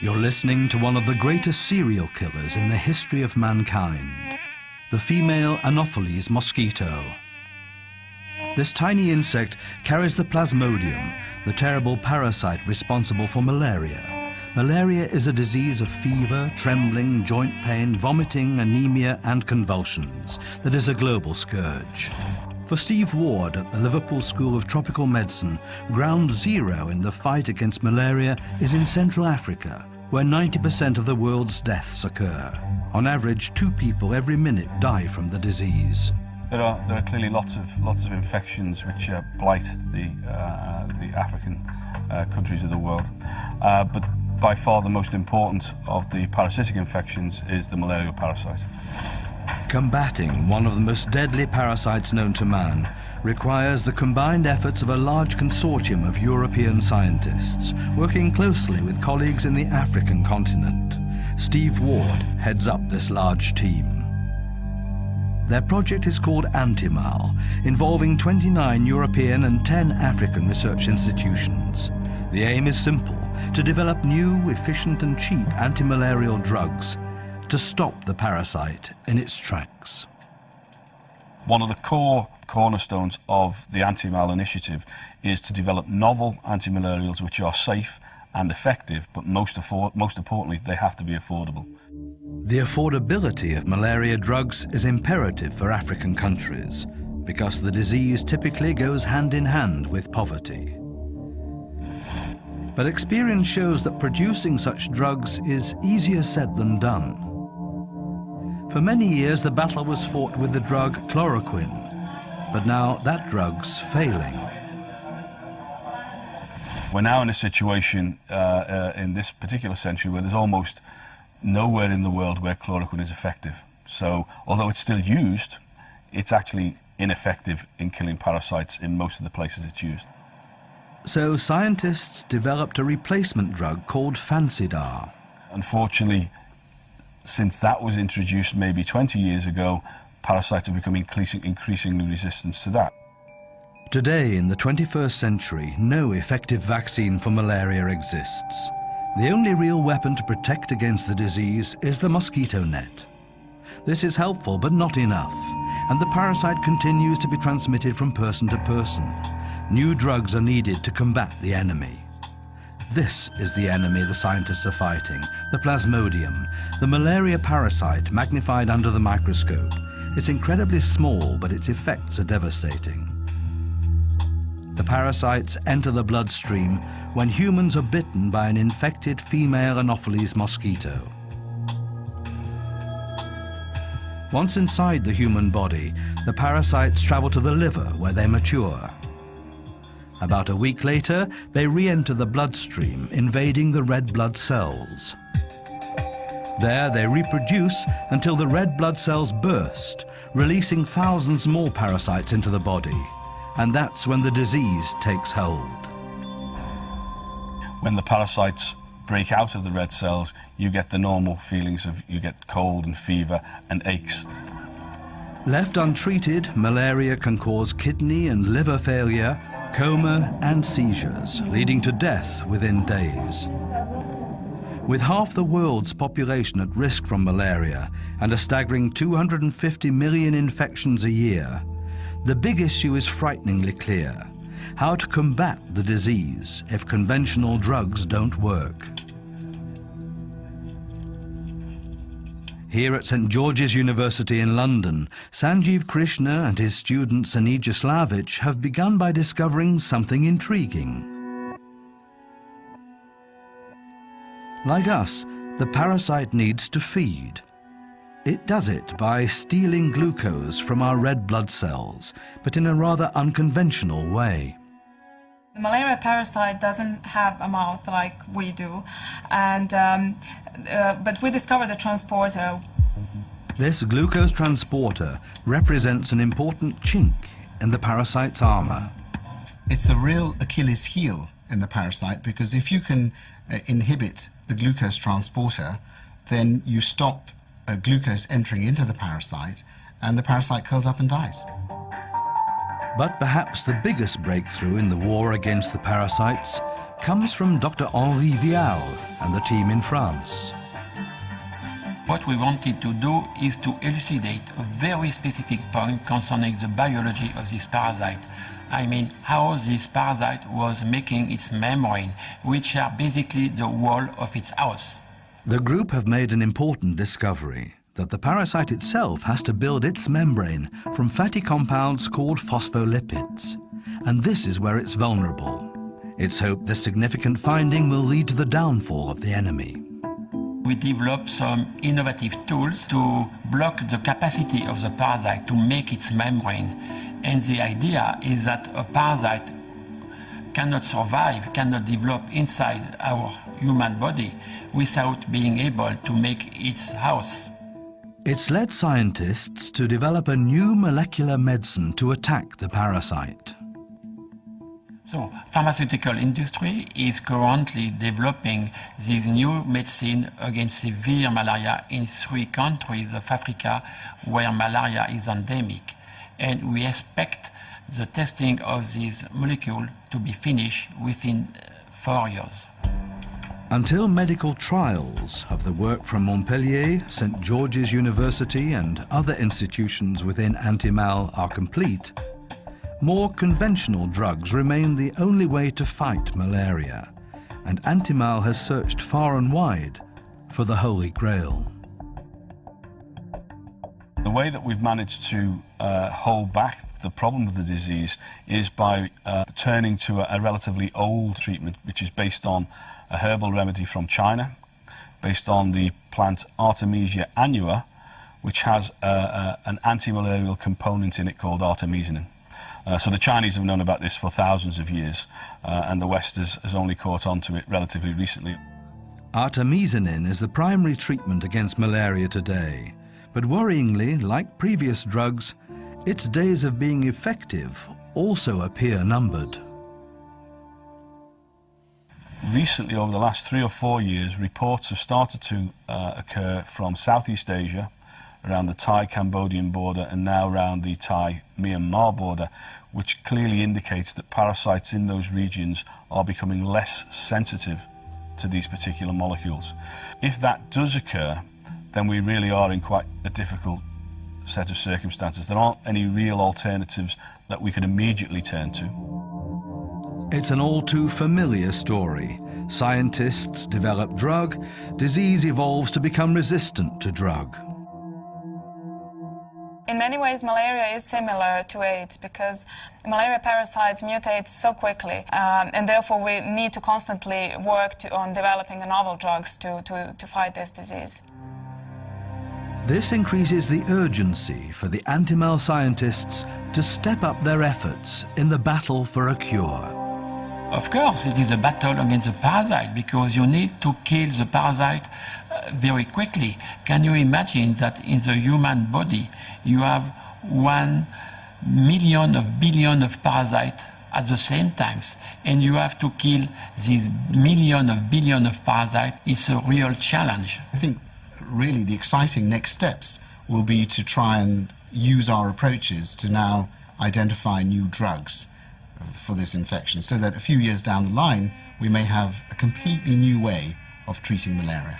You're listening to one of the greatest serial killers in the history of mankind, the female Anopheles mosquito. This tiny insect carries the plasmodium, the terrible parasite responsible for malaria. Malaria is a disease of fever, trembling, joint pain, vomiting, anemia, and convulsions that is a global scourge. For Steve Ward at the Liverpool School of Tropical Medicine, ground zero in the fight against malaria is in Central Africa, where 90% of the world's deaths occur. On average, 2 people every minute die from the disease. There are clearly lots of infections which blight the African countries of the world, but by far the most important of the parasitic infections is the malarial parasite. Combating one of the most deadly parasites known to man requires the combined efforts of a large consortium of European scientists working closely with colleagues in the African continent. Steve Ward heads up this large team. Their project is called AntiMal, involving 29 European and 10 African research institutions. The aim is simple: to develop new, efficient and cheap antimalarial drugs to stop the parasite in its tracks. One of the cornerstones of the AntiMal initiative is to develop novel antimalarials which are safe and effective, but most importantly, they have to be affordable. The affordability of malaria drugs is imperative for African countries because the disease typically goes hand in hand with poverty. But experience shows that producing such drugs is easier said than done. For many years, the battle was fought with the drug chloroquine, but now that drug's failing. We're now in a situation in this particular century where there's almost nowhere in the world where chloroquine is effective. So, although it's still used, it's actually ineffective in killing parasites in most of the places it's used. So scientists developed a replacement drug called Fansidar. Unfortunately, since that was introduced maybe 20 years ago, parasites have become increasingly resistant to that. Today, in the 21st century, no effective vaccine for malaria exists. The only real weapon to protect against the disease is the mosquito net. This is helpful, but not enough, and the parasite continues to be transmitted from person to person. New drugs are needed to combat the enemy. This is the enemy the scientists are fighting, the plasmodium, the malaria parasite magnified under the microscope. It's incredibly small, but its effects are devastating. The parasites enter the bloodstream when humans are bitten by an infected female Anopheles mosquito. Once inside the human body, the parasites travel to the liver where they mature. About a week later, they re-enter the bloodstream, invading the red blood cells. There they reproduce until the red blood cells burst, releasing thousands more parasites into the body. And that's when the disease takes hold. When the parasites break out of the red cells, you get the normal feelings of, you get cold and fever and aches. Left untreated, malaria can cause kidney and liver failure, coma and seizures, leading to death within days. With half the world's population at risk from malaria and a staggering 250 million infections a year, the big issue is frighteningly clear: how to combat the disease if conventional drugs don't work. Here at St. George's University in London, Sanjeev Krishna and his student Sanija Slavic have begun by discovering something intriguing. Like us, the parasite needs to feed. It does it by stealing glucose from our red blood cells, but in a rather unconventional way. The malaria parasite doesn't have a mouth like we do, and but we discovered a transporter. This glucose transporter represents an important chink in the parasite's armor. It's a real Achilles heel in the parasite, because if you can inhibit the glucose transporter, then you stop glucose entering into the parasite, and the parasite curls up and dies. But perhaps the biggest breakthrough in the war against the parasites comes from Dr. Henri Vial and the team in France. What we wanted to do is to elucidate a very specific point concerning the biology of this parasite. I mean, how this parasite was making its membrane, which are basically the wall of its house. The group have made an important discovery, that the parasite itself has to build its membrane from fatty compounds called phospholipids. And this is where it's vulnerable. It's hoped this significant finding will lead to the downfall of the enemy. We developed some innovative tools to block the capacity of the parasite to make its membrane. And the idea is that a parasite cannot survive, cannot develop inside our human body without being able to make its house. It's led scientists to develop a new molecular medicine to attack the parasite. So, pharmaceutical industry is currently developing this new medicine against severe malaria in 3 countries of Africa where malaria is endemic. And we expect the testing of this molecule to be finished within 4 years. Until medical trials of the work from Montpellier, St. George's University and other institutions within AntiMal are complete, more conventional drugs remain the only way to fight malaria, and AntiMal has searched far and wide for the Holy Grail. The way that we've managed to hold back the problem of the disease is by turning to a relatively old treatment, which is based on a herbal remedy from China, based on the plant Artemisia annua, which has an antimalarial component in it called artemisinin. So the Chinese have known about this for thousands of years, and the West has only caught on to it relatively recently. Artemisinin is the primary treatment against malaria today, but worryingly, like previous drugs, its days of being effective also appear numbered. Recently, over the last 3 or 4 years, reports have started to occur from Southeast Asia, around the Thai-Cambodian border and now around the Thai-Myanmar border, which clearly indicates that parasites in those regions are becoming less sensitive to these particular molecules. If that does occur, then we really are in quite a difficult set of circumstances. There aren't any real alternatives that we could immediately turn to. It's an all too familiar story. Scientists develop drug, disease evolves to become resistant to drug. In many ways, malaria is similar to AIDS because malaria parasites mutate so quickly, and therefore we need to constantly work on developing novel drugs to fight this disease. This increases the urgency for the AntiMal scientists to step up their efforts in the battle for a cure. Of course, it is a battle against the parasite because you need to kill the parasite very quickly. Can you imagine that in the human body you have 1 million of billion of parasites at the same time, and you have to kill these million of billion of parasites? It's a real challenge. I think really the exciting next steps will be to try and use our approaches to now identify new drugs for this infection, so that a few years down the line we may have a completely new way of treating malaria.